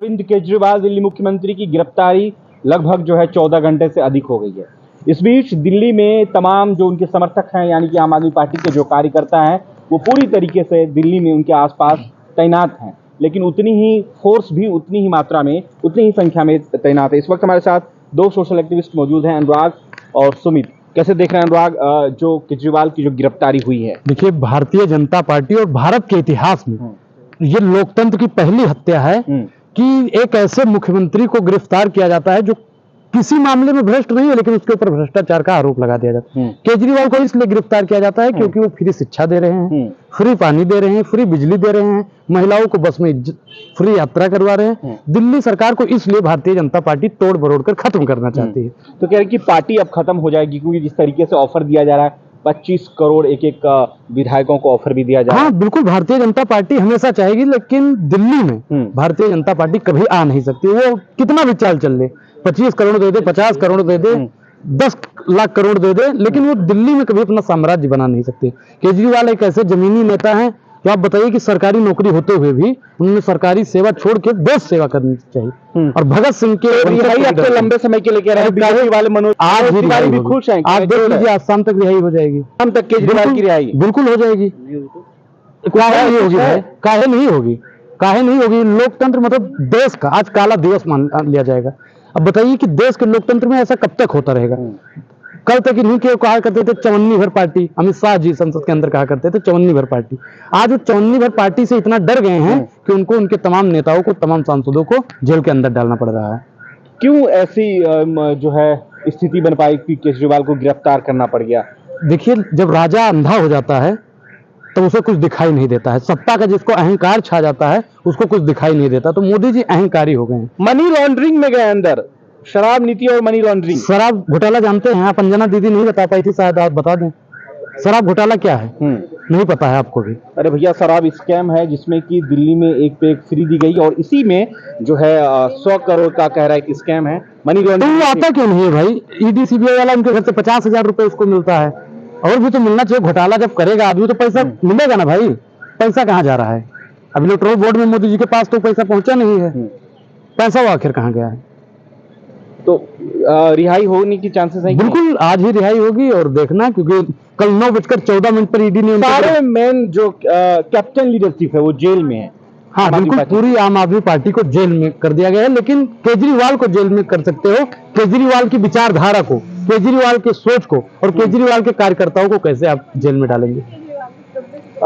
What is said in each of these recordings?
अरविंद केजरीवाल दिल्ली मुख्यमंत्री की गिरफ्तारी लगभग 14 घंटे से अधिक हो गई है। इस बीच दिल्ली में तमाम जो उनके समर्थक हैं यानी कि आम आदमी पार्टी के जो कार्यकर्ता हैं वो पूरी तरीके से दिल्ली में उनके आसपास तैनात हैं, लेकिन उतनी ही फोर्स भी उतनी ही मात्रा में उतनी ही संख्या में तैनात है। इस वक्त हमारे साथ दो सोशल एक्टिविस्ट मौजूद हैं, अनुराग और सुमित। कैसे देख रहे हैं अनुराग जो केजरीवाल की जो गिरफ्तारी हुई है? देखिए, भारतीय जनता पार्टी और भारत के इतिहास में ये लोकतंत्र की पहली हत्या है कि एक ऐसे मुख्यमंत्री को गिरफ्तार किया जाता है जो किसी मामले में भ्रष्ट नहीं है, लेकिन उसके ऊपर भ्रष्टाचार का आरोप लगा दिया जाता है। केजरीवाल को इसलिए गिरफ्तार किया जाता है क्योंकि वो फ्री शिक्षा दे रहे हैं, फ्री पानी दे रहे हैं, फ्री बिजली दे रहे हैं, महिलाओं को बस में फ्री यात्रा करवा रहे हैं। दिल्ली सरकार को इसलिए भारतीय जनता पार्टी तोड़ मरोड़ कर खत्म करना चाहती है। तो कह रहे कि पार्टी अब खत्म हो जाएगी क्योंकि जिस तरीके से ऑफर दिया जा रहा है, 25 करोड़ एक विधायकों को ऑफर भी दिया जा रहा है। हाँ बिल्कुल, भारतीय जनता पार्टी हमेशा चाहेगी, लेकिन दिल्ली में भारतीय जनता पार्टी कभी आ नहीं सकती। वो कितना भी चाल चल ले, 25 करोड़ दे दे, 50 करोड़ दे दे, 10 लाख करोड़ दे दे, लेकिन वो दिल्ली में कभी अपना साम्राज्य बना नहीं सकते। केजरीवाल एक ऐसे जमीनी नेता हैं तो आप बताइए कि सरकारी नौकरी होते हुए भी उन्होंने सरकारी सेवा छोड़ के देश सेवा करनी चाहिए। और भगत सिंह के तो लंबे समय के लिए कह रहे हैं बीजेपी वाले मनोज आज भी खुश हैं। आज देख लीजिए, आज शाम तक रिहाई हो जाएगी। शाम तक केजरीवाल की रिहाई बिल्कुल हो जाएगी। काहे नहीं होगी भाई? काहे नहीं होगी? काहे नहीं होगी? लोकतंत्र मतलब देश का आज काला दिवस मान लिया जाएगा। अब बताइए कि देश के लोकतंत्र में ऐसा कब तक होता रहेगा? कल तक इन्हीं के कहा करते थे चवन्नी भर पार्टी, अमित शाह जी संसद के अंदर कहा करते थे चवन्नी भर पार्टी। आज वो चवन्नी भर पार्टी से इतना डर गए हैं कि उनको उनके तमाम नेताओं को, तमाम सांसदों को जेल के अंदर डालना पड़ रहा है। क्यों ऐसी जो है स्थिति बन पाई कि केजरीवाल को गिरफ्तार करना पड़ गया? देखिए, जब राजा अंधा हो जाता है तो उसे कुछ दिखाई नहीं देता है। सत्ता का जिसको अहंकार छा जाता है उसको कुछ दिखाई नहीं देता। तो मोदी जी अहंकारी हो गए हैं। मनी लॉन्ड्रिंग में गए अंदर, शराब नीति और मनी लॉन्ड्रिंग। शराब घोटाला जानते हैं आप? अंजना दीदी नहीं बता पाई थी, शायद आप बता दें। शराब घोटाला क्या है? नहीं पता है आपको भी? अरे भैया, शराब स्कैम है जिसमें कि दिल्ली में एक पे एक फ्री दी गई और इसी में जो है 100 करोड़ का कह रहा है कि स्कैम है, मनी लॉन्ड्रिंग। तो वो आता क्यों नहीं है भाई? ईडी सीबीआई वाला उनके घर से 50,000 रुपए उसको मिलता है, और भी तो मिलना चाहिए। घोटाला जब करेगा आदमी तो पैसा मिलेगा ना भाई। पैसा कहाँ जा रहा है? अब इलेक्ट्रोल बोर्ड में मोदी जी के पास तो पैसा पहुंचा नहीं है। पैसा वो आखिर कहाँ गया है? तो रिहाई होने की चांसेस है? बिल्कुल, आज ही रिहाई होगी। और देखना, क्योंकि कल 9:14 पर ईडी ने सारे मेन जो कैप्टन लीडरशिप है वो जेल में है। हाँ बिल्कुल, पूरी आम आदमी पार्टी को जेल में कर दिया गया है। लेकिन केजरीवाल को जेल में कर सकते हो? केजरीवाल की विचारधारा को, केजरीवाल के सोच को और केजरीवाल के कार्यकर्ताओं को कैसे आप जेल में डालेंगे?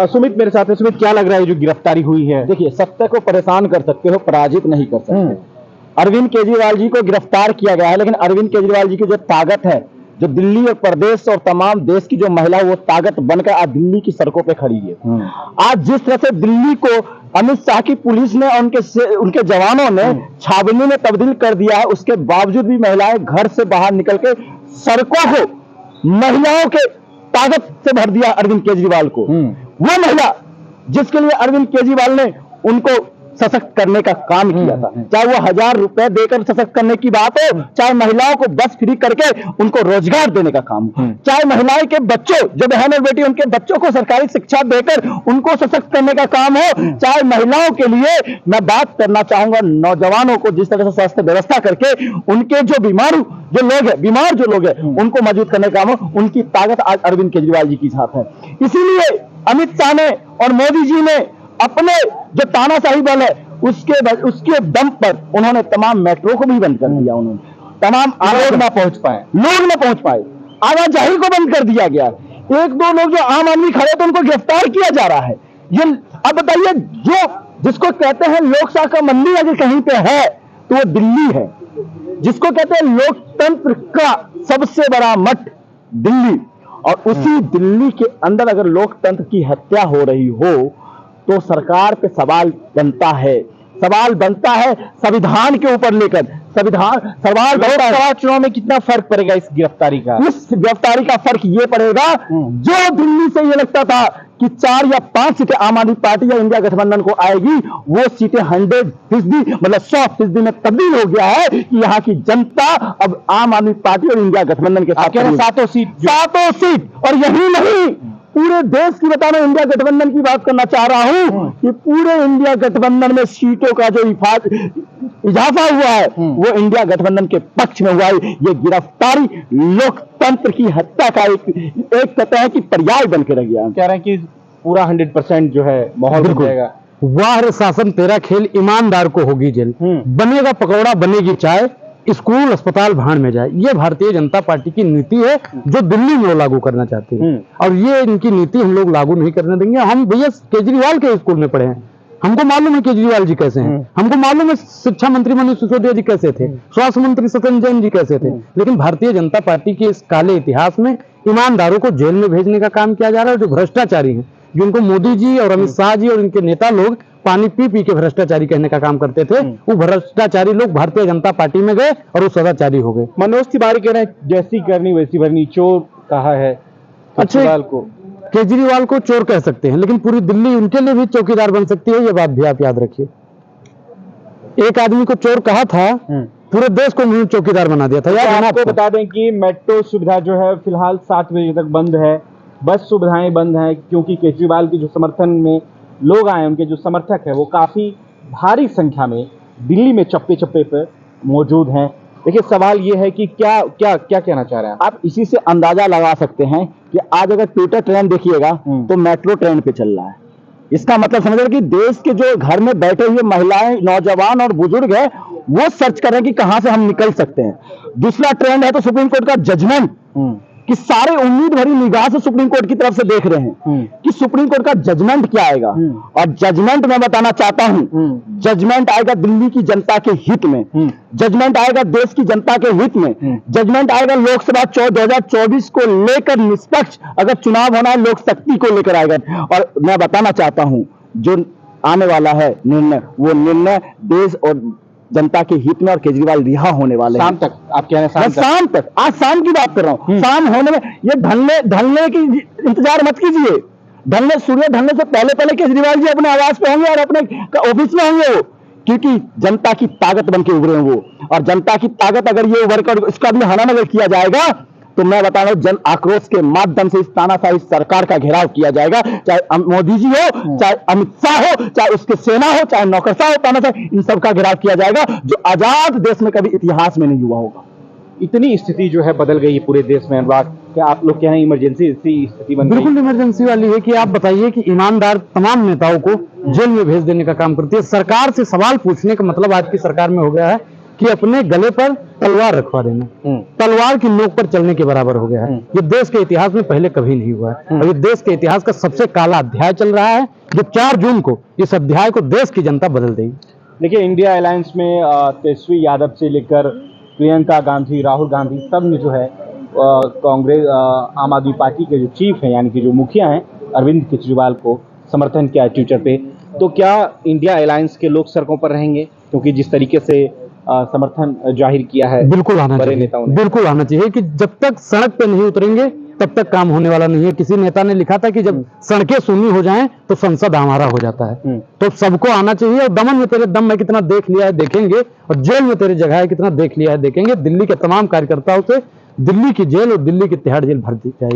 सुमित मेरे साथ है। सुमित, क्या लग रहा है जो गिरफ्तारी हुई है? देखिए, सत्य को परेशान कर सकते हो, पराजित नहीं कर सकते। अरविंद केजरीवाल जी को गिरफ्तार किया गया है, लेकिन अरविंद केजरीवाल जी की जो ताकत है, जो दिल्ली और प्रदेश और तमाम देश की जो महिला, वो ताकत बनकर आज दिल्ली की सड़कों पे खड़ी है। आज जिस तरह से दिल्ली को अमित शाह की पुलिस ने और उनके जवानों ने छावनी में तब्दील कर दिया है, उसके बावजूद भी महिलाएं घर से बाहर निकल के सड़कों को महिलाओं के ताकत से भर दिया अरविंद केजरीवाल को। वो महिला जिसके लिए अरविंद केजरीवाल ने उनको सशक्त करने का काम किया था, चाहे वो 1000 रुपए देकर सशक्त करने की बात हो, चाहे महिलाओं को बस फ्री करके उनको रोजगार देने का काम हो, चाहे महिलाएं के बच्चों, जो बहन और बेटी, उनके बच्चों को सरकारी शिक्षा देकर उनको सशक्त करने का काम हो, चाहे महिलाओं के लिए मैं बात करना चाहूंगा नौजवानों को जिस तरह से स्वास्थ्य व्यवस्था करके उनके जो बीमार जो लोग हैं उनको मजबूत करने का काम हो, उनकी ताकत आज अरविंद केजरीवाल जी के साथ है। इसीलिए अमित शाह ने और मोदी जी ने अपने जो तानाशाही बल है उसके दम पर उन्होंने तमाम मेट्रो को भी बंद कर दिया। उन्होंने तमाम लोग ना पहुंच पाए, आवाजाही को बंद कर दिया गया। एक दो लोग जो आम आदमी खड़े थे उनको गिरफ्तार किया जा रहा है। ये अब बताइए, जो जिसको कहते हैं लोकशाह का मंदिर अगर कहीं पे है तो वो दिल्ली है। जिसको कहते हैं लोकतंत्र का सबसे बड़ा मठ दिल्ली, और उसी दिल्ली के अंदर अगर लोकतंत्र की हत्या हो रही हो तो सरकार पे सवाल बनता है संविधान के ऊपर लेकर। सवाल चुनाव में कितना फर्क पड़ेगा इस गिरफ्तारी का? इस गिरफ्तारी का फर्क ये पड़ेगा, जो दिल्ली से ये लगता था कि 4 या 5 सीटें आम आदमी पार्टी या इंडिया गठबंधन को आएगी, वो सीटें 100% मतलब 100% में तब्दील हो गया है कि यहाँ की जनता अब आम आदमी पार्टी और इंडिया गठबंधन के साथ 7 सीट। और यही नहीं, पूरे देश की बता मैं इंडिया गठबंधन की बात करना चाह रहा हूं कि पूरे इंडिया गठबंधन में सीटों का जो इजाफा हुआ है वो इंडिया गठबंधन के पक्ष में हुआ है। ये गिरफ्तारी लोकतंत्र की हत्या का एक कहते हैं कि पर्याय बन के रह गया। कह रहे हैं कि पूरा 100% जो है माहौल बन जाएगा। वाह रे शासन तेरा खेल, ईमानदार को होगी जेल, बनेगा पकौड़ा बनेगी चाय, स्कूल अस्पताल भाड़ में जाए। ये भारतीय जनता पार्टी की नीति है जो दिल्ली में वो लागू करना चाहते हैं, और ये इनकी नीति हम लोग लागू नहीं करने देंगे। हम भैया केजरीवाल के स्कूल में पढ़े हैं, हमको मालूम है केजरीवाल जी कैसे हैं, हमको मालूम है शिक्षा मंत्री मनीष सिसोदिया जी कैसे थे, स्वास्थ्य मंत्री सत्येंद्र जैन जी कैसे थे। लेकिन भारतीय जनता पार्टी के इस काले इतिहास में ईमानदारों को जेल में भेजने का काम किया जा रहा है। जो भ्रष्टाचारी हैं, जिनको मोदी जी और अमित शाह जी और इनके नेता लोग पानी पी पी के भ्रष्टाचारी कहने का काम करते थे, वो भ्रष्टाचारी लोग भारतीय जनता पार्टी में गए और वो सदाचारी हो गए। मनोज तिवारी कह रहे हैं जैसी करनी वैसी भरनी, चोर कहा है केजरीवाल को। केजरीवाल को चोर कह सकते हैं, लेकिन पूरी दिल्ली उनके लिए भी चौकीदार बन सकती है, ये बात भी आप याद रखिए। एक आदमी को चोर कहा था, पूरे देश को उन्होंने चौकीदार बना दिया था। यार आपको बता दें कि मेट्रो सुविधा जो है फिलहाल 7 बजे तक बंद है, बस सुविधाएं बंद हैं, क्योंकि केजरीवाल के जो समर्थन में लोग आए, उनके जो समर्थक है वो काफी भारी संख्या में दिल्ली में चप्पे चप्पे पर मौजूद हैं। देखिए सवाल ये है कि क्या क्या क्या कहना चाह रहे हैं आप? इसी से अंदाजा लगा सकते हैं कि आज अगर ट्विटर ट्रेंड देखिएगा तो मेट्रो ट्रेन पे चल रहा है। इसका मतलब समझ रहे कि देश के जो घर में बैठे हुए महिलाएं, नौजवान और बुजुर्ग है, वो सर्च कर रहे हैं कि कहां से हम निकल सकते हैं। दूसरा ट्रेंड है तो सुप्रीम कोर्ट का जजमेंट, कि सारे उम्मीद भरी निगाह से सुप्रीम कोर्ट की तरफ से देख रहे हैं कि सुप्रीम कोर्ट का जजमेंट क्या आएगा। और जजमेंट मैं बताना चाहता हूं, जजमेंट आएगा दिल्ली की जनता के हित में, जजमेंट आएगा देश की जनता के हित में, जजमेंट आएगा लोकसभा 2024 को लेकर निष्पक्ष अगर चुनाव होना है लोक शक्ति को लेकर आएगा। और मैं बताना चाहता हूं जो आने वाला है निर्णय, वो निर्णय देश और जनता के हित में और केजरीवाल रिहा होने वाले शाम तक। आप कह रहे हैं शाम तक, आज शाम की बात कर रहा हूं। शाम होने में ये ढलने की इंतजार मत कीजिए। सूर्य ढलने से पहले पहले केजरीवाल जी अपने आवास पे होंगे और अपने ऑफिस में होंगे वो, क्योंकि जनता की ताकत बन के उभरे हैं वो। और जनता की ताकत अगर ये उभर कर इसका भी हनन अगर किया जाएगा तो मैं बता रहा हूं जन आक्रोश के माध्यम से इस तानाशाही सरकार का घेराव किया जाएगा। चाहे मोदी जी हो, चाहे अमित शाह हो, चाहे उसके सेना हो, चाहे नौकरशाह हो, तानाशाही, इन सब का घेराव किया जाएगा जो आजाद देश में कभी इतिहास में नहीं हुआ होगा। इतनी स्थिति जो है बदल गई है पूरे देश में। अनुराग, क्या आप लोग कह रहे हैं इमरजेंसी स्थिति बन गई? बिल्कुल इमरजेंसी वाली है कि आप बताइए कि ईमानदार तमाम नेताओं को जेल में भेज देने का काम करती है। सरकार से सवाल पूछने का मतलब आज की सरकार में हो गया है कि अपने गले पर तलवार रखवा देना, तलवार की नोक पर चलने के बराबर हो गया है। ये देश के इतिहास में पहले कभी नहीं हुआ है, और ये देश के इतिहास का सबसे काला अध्याय चल रहा है, जो 4 जून को इस अध्याय को देश की जनता बदल देगी। देखिए इंडिया अलायंस में तेजस्वी यादव से लेकर प्रियंका गांधी, राहुल गांधी, सब ने जो है कांग्रेस आम आदमी पार्टी के जो चीफ हैं यानी कि जो मुखिया हैं अरविंद केजरीवाल को समर्थन किया ट्विटर पे। तो क्या इंडिया अलायंस के लोग सड़कों पर रहेंगे? क्योंकि जिस तरीके से समर्थन जाहिर किया है बिल्कुल आना चाहिए, नेताओं ने बिल्कुल आना चाहिए कि जब तक सड़क पे नहीं उतरेंगे तब तक काम होने वाला नहीं है। किसी नेता ने लिखा था कि जब सड़कें सुन्नी हो जाएं तो संसद हमारा हो जाता है। तो सबको आना चाहिए। और दमन में तेरे दम में कितना देख लिया है देखेंगे, और जेल में तेरी जगह है कितना देख लिया है देखेंगे। दिल्ली के तमाम कार्यकर्ताओं से दिल्ली की जेल और दिल्ली की तिहाड़ जेल भर दी जाएगी।